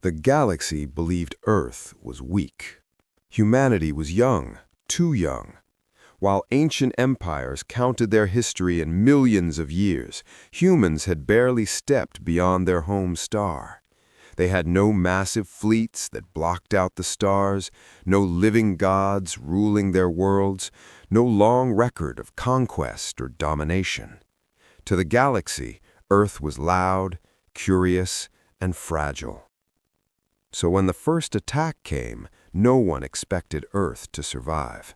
The galaxy believed Earth was weak. Humanity was young, too young. While ancient empires counted their history in millions of years, humans had barely stepped beyond their home star. They had no massive fleets that blocked out the stars, no living gods ruling their worlds, no long record of conquest or domination. To the galaxy, Earth was loud, curious, and fragile. So when the first attack came, no one expected Earth to survive.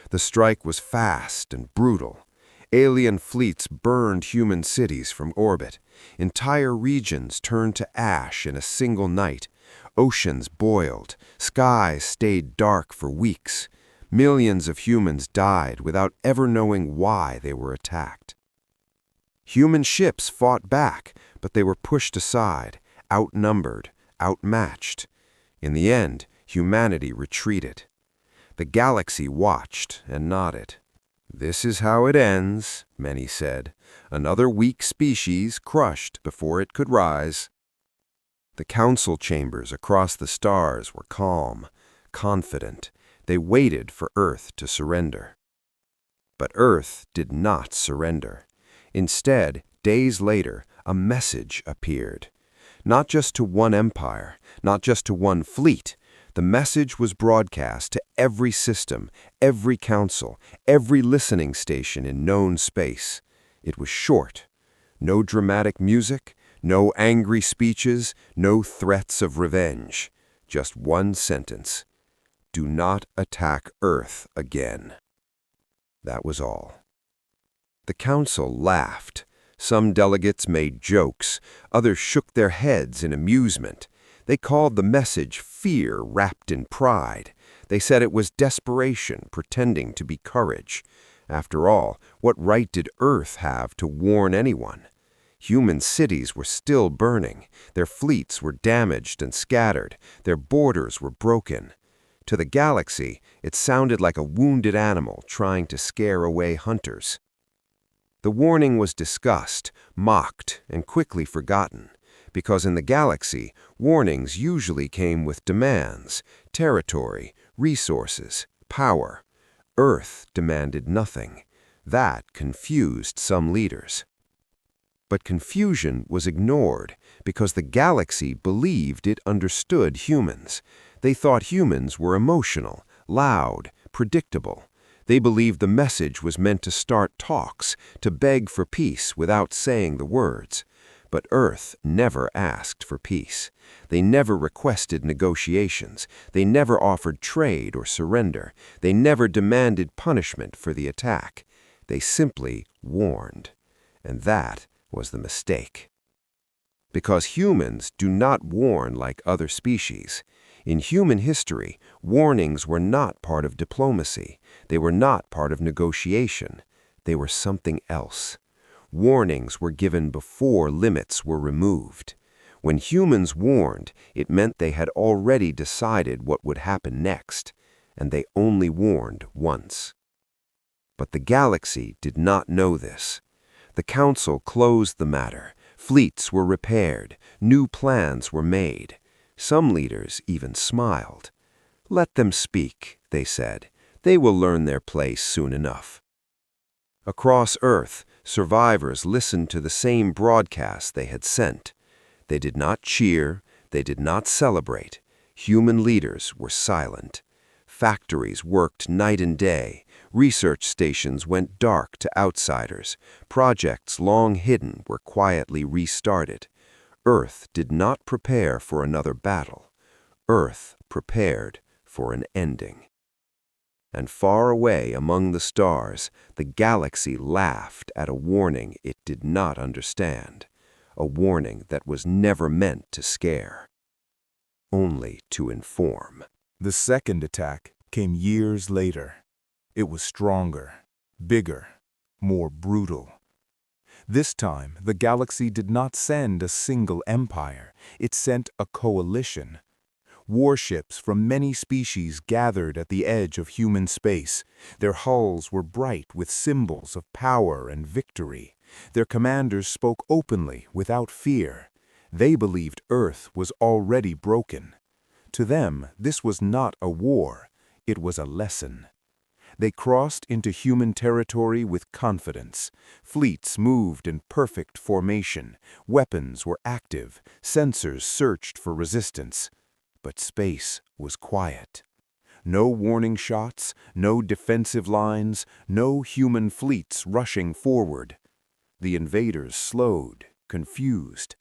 The strike was fast and brutal. Alien fleets burned human cities from orbit. Entire regions turned to ash in a single night. Oceans boiled. Skies stayed dark for weeks. Millions of humans died without ever knowing why they were attacked. Human ships fought back, but they were pushed aside, outnumbered, outmatched. In the end, humanity retreated. The galaxy watched and nodded. "This is how it ends," many said. "Another weak species crushed before it could rise." The council chambers across the stars were calm, confident. They waited for Earth to surrender. But Earth did not surrender. Instead, days later, a message appeared. Not just to one empire, not just to one fleet. The message was broadcast to every system, every council, every listening station in known space. It was short. No dramatic music, no angry speeches, no threats of revenge. Just one sentence. "Do not attack Earth again." That was all. The council laughed. Some delegates made jokes. Others shook their heads in amusement. They called the message fear wrapped in pride. They said it was desperation pretending to be courage. After all, what right did Earth have to warn anyone? Human cities were still burning. Their fleets were damaged and scattered. Their borders were broken. To the galaxy, it sounded like a wounded animal trying to scare away hunters. The warning was discussed, mocked, and quickly forgotten, because in the galaxy, warnings usually came with demands, territory, resources, power. Earth demanded nothing. That confused some leaders. But confusion was ignored because the galaxy believed it understood humans. They thought humans were emotional, loud, predictable. They believed the message was meant to start talks, to beg for peace without saying the words. But Earth never asked for peace. They never requested negotiations. They never offered trade or surrender. They never demanded punishment for the attack. They simply warned. And that was the mistake. Because humans do not warn like other species. In human history, warnings were not part of diplomacy. They were not part of negotiation. They were something else. Warnings were given before limits were removed. When humans warned, it meant they had already decided what would happen next, and they only warned once. But the galaxy did not know this. The council closed the matter. Fleets were repaired. New plans were made. Some leaders even smiled. "Let them speak," they said. "They will learn their place soon enough." Across Earth, survivors listened to the same broadcast they had sent. They did not cheer. They did not celebrate. Human leaders were silent. Factories worked night and day. Research stations went dark to outsiders. Projects long hidden were quietly restarted. Earth did not prepare for another battle. Earth prepared for an ending. And far away among the stars, the galaxy laughed at a warning it did not understand, a warning that was never meant to scare, only to inform. The second attack came years later. It was stronger, bigger, more brutal. This time, the galaxy did not send a single empire. It sent a coalition. Warships from many species gathered at the edge of human space. Their hulls were bright with symbols of power and victory. Their commanders spoke openly, without fear. They believed Earth was already broken. To them, this was not a war, it was a lesson. They crossed into human territory with confidence. Fleets moved in perfect formation. Weapons were active. Sensors searched for resistance. But space was quiet. No warning shots, no defensive lines, no human fleets rushing forward. The invaders slowed, confused.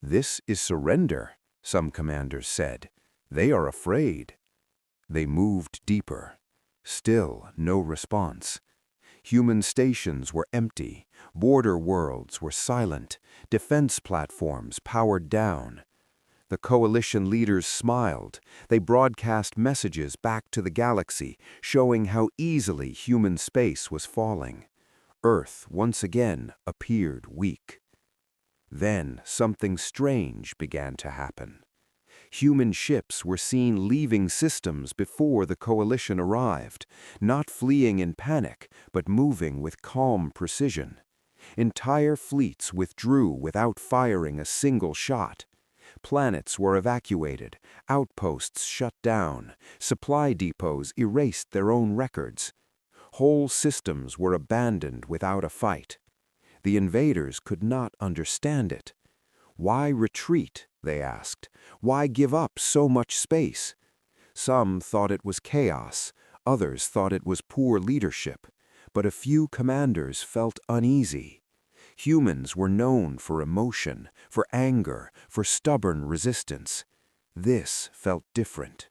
"This is surrender," some commanders said. "They are afraid." They moved deeper. Still no response. Human stations were empty. Border worlds were silent. Defense platforms powered down. The coalition leaders smiled. They broadcast messages back to the galaxy, showing how easily human space was falling. Earth once again appeared weak. Then something strange began to happen. Human ships were seen leaving systems before the coalition arrived, not fleeing in panic, but moving with calm precision. Entire fleets withdrew without firing a single shot. Planets were evacuated, outposts shut down, supply depots erased their own records. Whole systems were abandoned without a fight. The invaders could not understand it. Why retreat, they asked. Why give up so much space? Some thought it was chaos, others thought it was poor leadership, but a few commanders felt uneasy. Humans were known for emotion, for anger, for stubborn resistance. This felt different.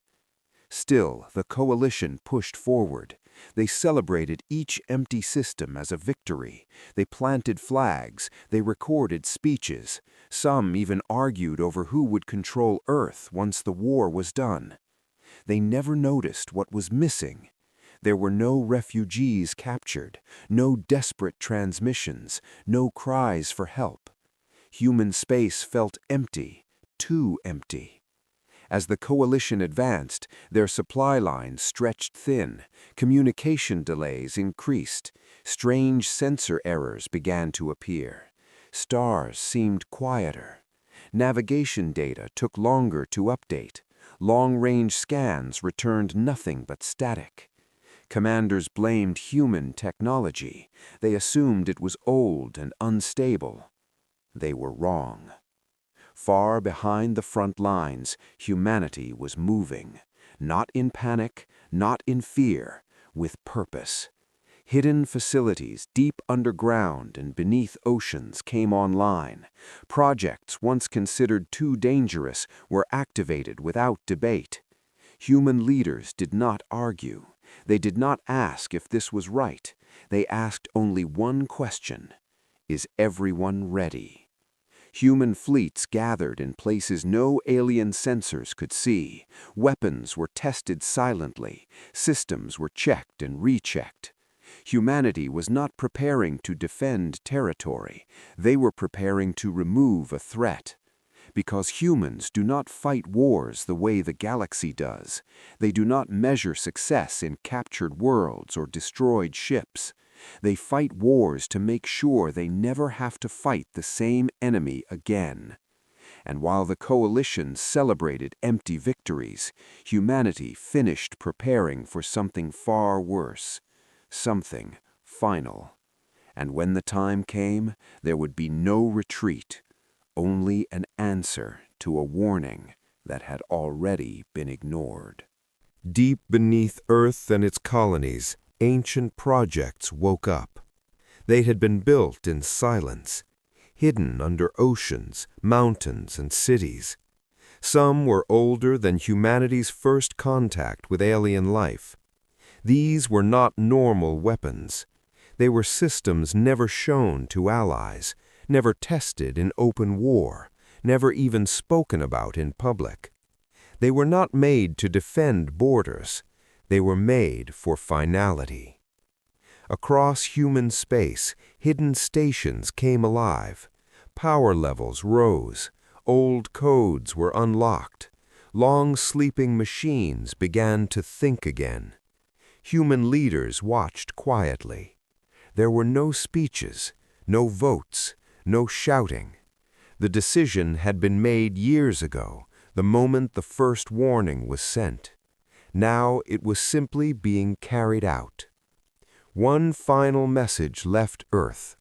Still, the coalition pushed forward. They celebrated each empty system as a victory. They planted flags. They recorded speeches. Some even argued over who would control Earth once the war was done. They never noticed what was missing. There were no refugees captured, no desperate transmissions, no cries for help. Human space felt empty, too empty. As the coalition advanced, their supply lines stretched thin, communication delays increased, strange sensor errors began to appear. Stars seemed quieter. Navigation data took longer to update. Long-range scans returned nothing but static. Commanders blamed human technology. They assumed it was old and unstable. They were wrong. Far behind the front lines, humanity was moving, not in panic, not in fear, with purpose. Hidden facilities deep underground and beneath oceans came online. Projects once considered too dangerous were activated without debate. Human leaders did not argue. They did not ask if this was right. They asked only one question: is everyone ready? Human fleets gathered in places no alien sensors could see. Weapons were tested silently. Systems were checked and rechecked. Humanity was not preparing to defend territory. They were preparing to remove a threat. Because humans do not fight wars the way the galaxy does. They do not measure success in captured worlds or destroyed ships. They fight wars to make sure they never have to fight the same enemy again. And while the coalition celebrated empty victories, humanity finished preparing for something far worse, something final. And when the time came, there would be no retreat, only an answer to a warning that had already been ignored. Deep beneath Earth and its colonies, ancient projects woke up. They had been built in silence, hidden under oceans, mountains, and cities. Some were older than humanity's first contact with alien life. These were not normal weapons. They were systems never shown to allies, never tested in open war, never even spoken about in public. They were not made to defend borders. They were made for finality. Across human space, hidden stations came alive. Power levels rose. Old codes were unlocked. Long-sleeping machines began to think again. Human leaders watched quietly. There were no speeches, no votes, no shouting. The decision had been made years ago, the moment the first warning was sent. Now it was simply being carried out. One final message left Earth.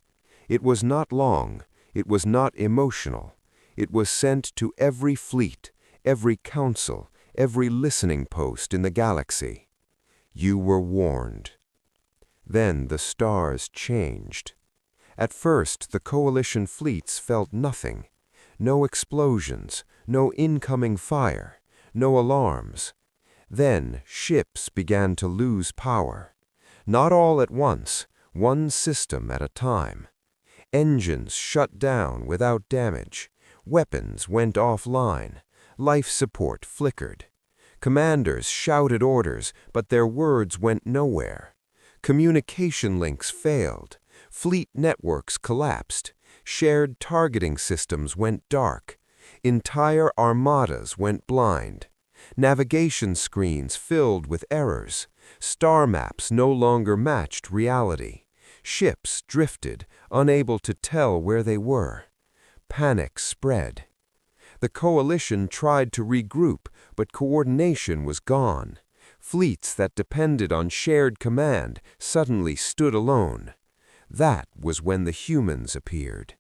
It was not long, it was not emotional. It was sent to every fleet, every council, every listening post in the galaxy. You were warned. Then the stars changed. At first, the coalition fleets felt nothing. No explosions, no incoming fire, no alarms. Then ships began to lose power. Not all at once, one system at a time. Engines shut down without damage. Weapons went offline. Life support flickered. Commanders shouted orders, but their words went nowhere. Communication links failed. Fleet networks collapsed. Shared targeting systems went dark. Entire armadas went blind. Navigation screens filled with errors. Star maps no longer matched reality. Ships drifted, unable to tell where they were. Panic spread. The coalition tried to regroup, but coordination was gone. Fleets that depended on shared command suddenly stood alone. That was when the humans appeared.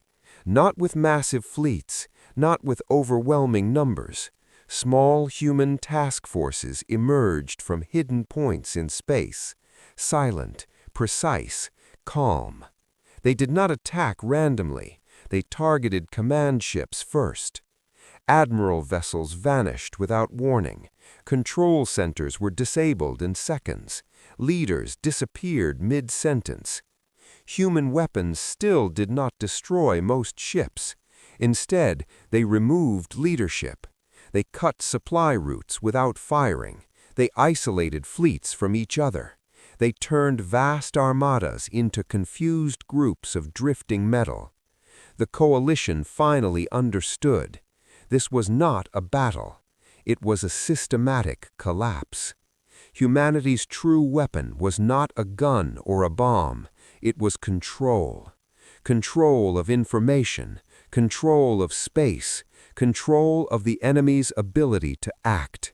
Not with massive fleets, not with overwhelming numbers. Small human task forces emerged from hidden points in space, silent, precise, calm. They did not attack randomly. They targeted command ships first. Admiral vessels vanished without warning. Control centers were disabled in seconds. Leaders disappeared mid-sentence. Human weapons still did not destroy most ships. Instead, they removed leadership. They cut supply routes without firing. They isolated fleets from each other. They turned vast armadas into confused groups of drifting metal. The coalition finally understood. This was not a battle. It was a systematic collapse. Humanity's true weapon was not a gun or a bomb. It was control. Control of information, control of space, control of the enemy's ability to act.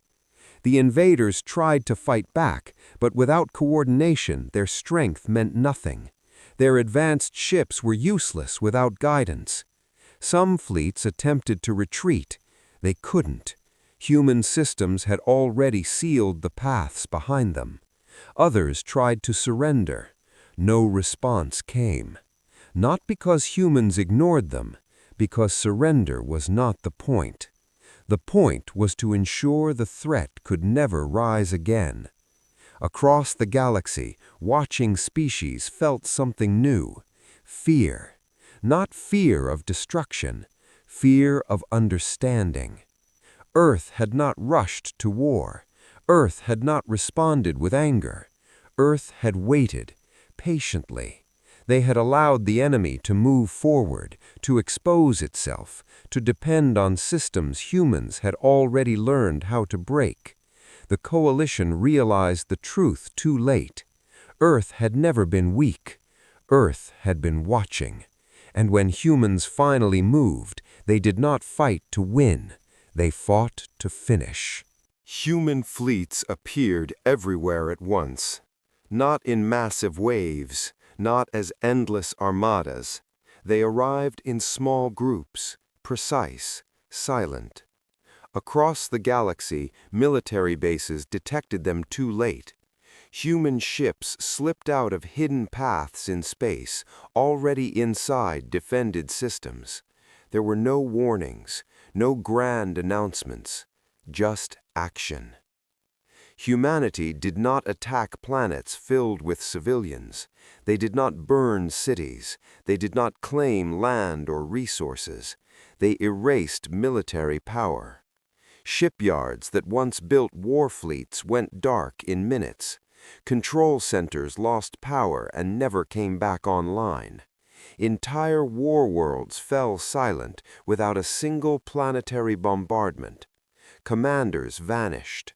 The invaders tried to fight back, but without coordination, their strength meant nothing. Their advanced ships were useless without guidance. Some fleets attempted to retreat. They couldn't. Human systems had already sealed the paths behind them. Others tried to surrender. No response came. Not because humans ignored them, because surrender was not the point. The point was to ensure the threat could never rise again. Across the galaxy, watching species felt something new. Fear. Not fear of destruction, fear of understanding. Earth had not rushed to war. Earth had not responded with anger. Earth had waited, patiently. They had allowed the enemy to move forward, to expose itself, to depend on systems humans had already learned how to break. The coalition realized the truth too late. Earth had never been weak. Earth had been watching. And when humans finally moved, they did not fight to win. They fought to finish. Human fleets appeared everywhere at once. Not in massive waves, not as endless armadas. They arrived in small groups, precise, silent. Across the galaxy, military bases detected them too late. Human ships slipped out of hidden paths in space, already inside defended systems. There were no warnings, no grand announcements, just action. Humanity did not attack planets filled with civilians. They did not burn cities. They did not claim land or resources. They erased military power. Shipyards that once built war fleets went dark in minutes. Control centers lost power and never came back online. Entire war worlds fell silent without a single planetary bombardment. Commanders vanished.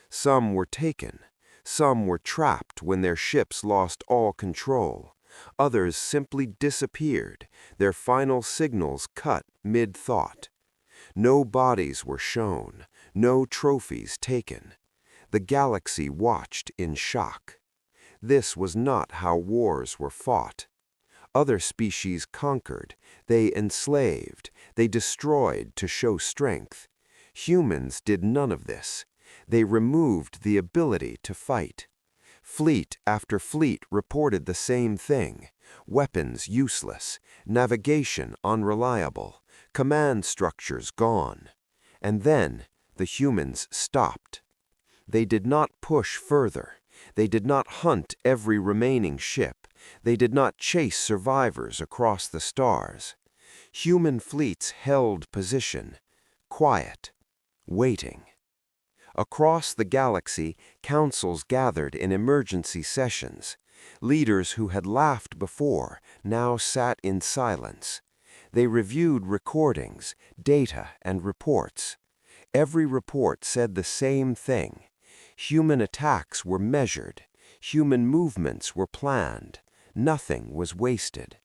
Some were taken. Some were trapped when their ships lost all control. Others simply disappeared, their final signals cut mid-thought. No bodies were shown, no trophies taken. The galaxy watched in shock. This was not how wars were fought. Other species conquered, they enslaved, they destroyed to show strength. Humans did none of this. They removed the ability to fight. Fleet after fleet reported the same thing: weapons useless, navigation unreliable, command structures gone. And then the humans stopped. They did not push further. They did not hunt every remaining ship. They did not chase survivors across the stars. Human fleets held position, quiet, waiting. Across the galaxy, councils gathered in emergency sessions. Leaders who had laughed before now sat in silence. They reviewed recordings, data, and reports. Every report said the same thing. Human attacks were measured. Human movements were planned. Nothing was wasted.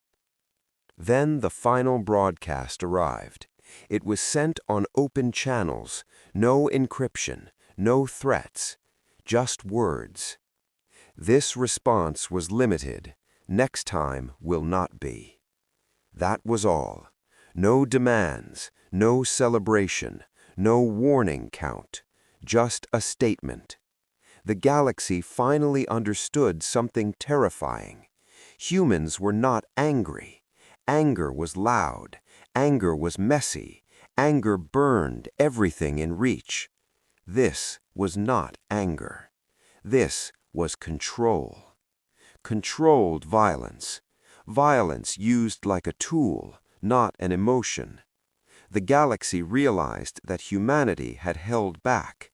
Then the final broadcast arrived. It was sent on open channels, no encryption, no threats, just words. This response was limited. Next time will not be. That was all. No demands, no celebration, no warning count, just a statement. The galaxy finally understood something terrifying. Humans were not angry. Anger was loud. Anger was messy. Anger burned everything in reach. This was not anger. This was control. Controlled violence. Violence used like a tool, not an emotion. The galaxy realized that humanity had held back.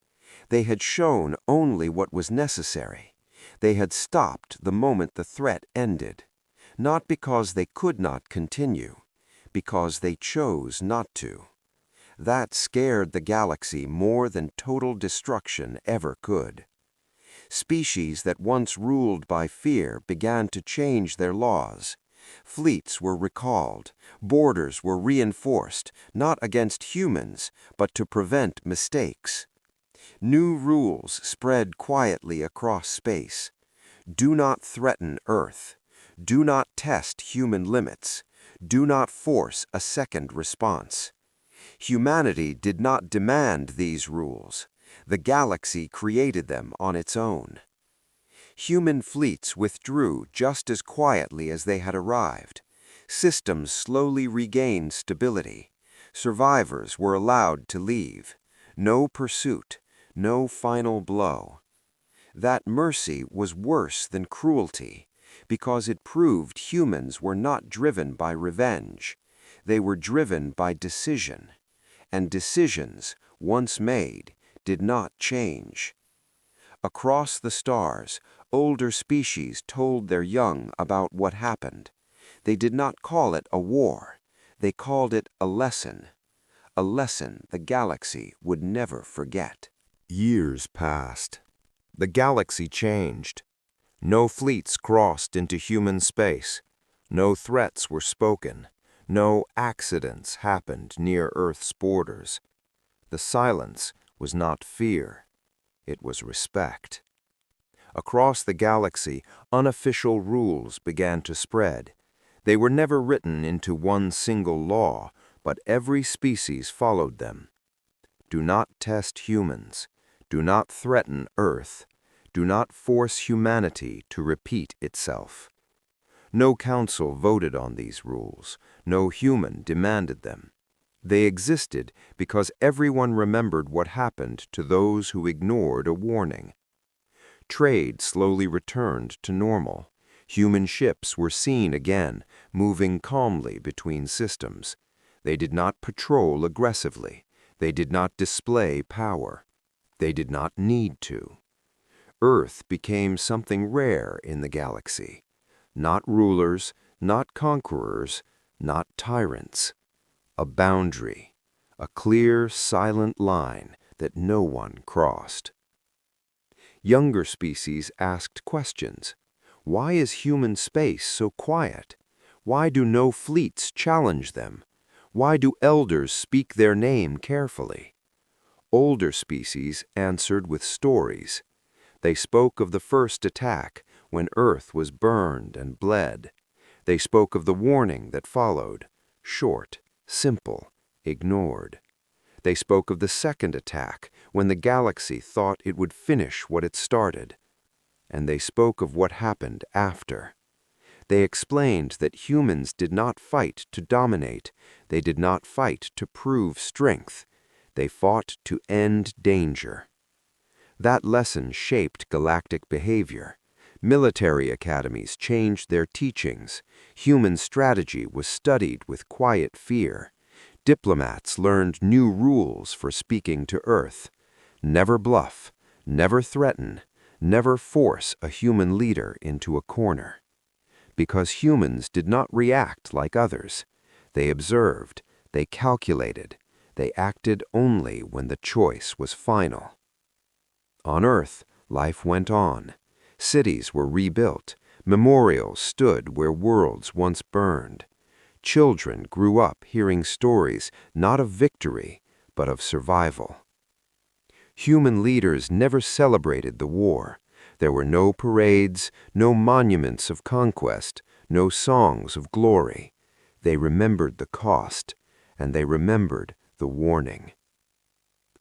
They had shown only what was necessary. They had stopped the moment the threat ended. Not because they could not continue, because they chose not to. That scared the galaxy more than total destruction ever could. Species that once ruled by fear began to change their laws. Fleets were recalled. Borders were reinforced, not against humans, but to prevent mistakes. New rules spread quietly across space. Do not threaten Earth. Do not test human limits. Do not force a second response. Humanity did not demand these rules. The galaxy created them on its own. Human fleets withdrew just as quietly as they had arrived. Systems slowly regained stability. Survivors were allowed to leave. No pursuit, no final blow. That mercy was worse than cruelty, because it proved humans were not driven by revenge. They were driven by decision. And decisions, once made, did not change. Across the stars, older species told their young about what happened. They did not call it a war. They called it a lesson the galaxy would never forget. Years passed. The galaxy changed. No fleets crossed into human space. No threats were spoken. No accidents happened near Earth's borders. The silence was not fear. It was respect. Across the galaxy, unofficial rules began to spread. They were never written into one single law, but every species followed them. Do not test humans. Do not threaten Earth. Do not force humanity to repeat itself. No council voted on these rules. No human demanded them. They existed because everyone remembered what happened to those who ignored a warning. Trade slowly returned to normal. Human ships were seen again, moving calmly between systems. They did not patrol aggressively. They did not display power. They did not need to. Earth became something rare in the galaxy. Not rulers, not conquerors, not tyrants. A boundary, a clear, silent line that no one crossed. Younger species asked questions. Why is human space so quiet? Why do no fleets challenge them? Why do elders speak their name carefully? Older species answered with stories. They spoke of the first attack, when Earth was burned and bled. They spoke of the warning that followed, short, simple, ignored. They spoke of the second attack, when the galaxy thought it would finish what it started. And they spoke of what happened after. They explained that humans did not fight to dominate. They did not fight to prove strength. They fought to end danger. That lesson shaped galactic behavior. Military academies changed their teachings. Human strategy was studied with quiet fear. Diplomats learned new rules for speaking to Earth. Never bluff, never threaten, never force a human leader into a corner. Because humans did not react like others. They observed, they calculated, they acted only when the choice was final. On Earth, life went on. Cities were rebuilt. Memorials stood where worlds once burned. Children grew up hearing stories not of victory, but of survival. Human leaders never celebrated the war. There were no parades, no monuments of conquest, no songs of glory. They remembered the cost, and they remembered the warning.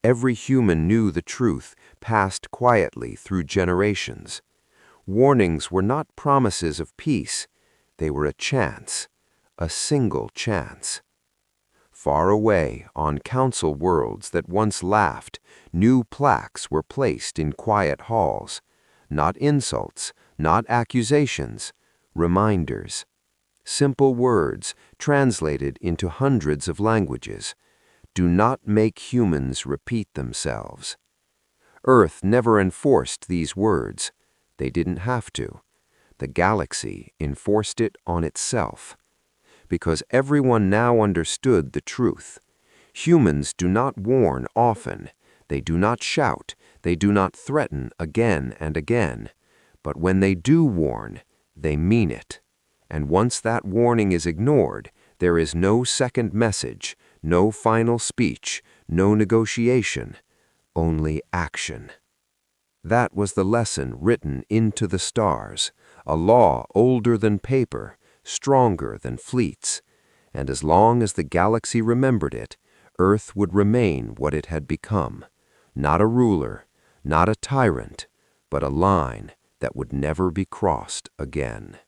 Every human knew the truth passed quietly through generations. Warnings were not promises of peace. They were a chance, a single chance. Far away, on council worlds that once laughed, new plaques were placed in quiet halls. Not insults, not accusations, reminders. Simple words translated into hundreds of languages. Do not make humans repeat themselves. Earth never enforced these words. They didn't have to. The galaxy enforced it on itself. Because everyone now understood the truth. Humans do not warn often. They do not shout. They do not threaten again and again. But when they do warn, they mean it. And once that warning is ignored, there is no second message, no final speech, no negotiation, only action. That was the lesson written into the stars, a law older than paper, stronger than fleets. And as long as the galaxy remembered it, Earth would remain what it had become. Not a ruler, not a tyrant, but a line that would never be crossed again.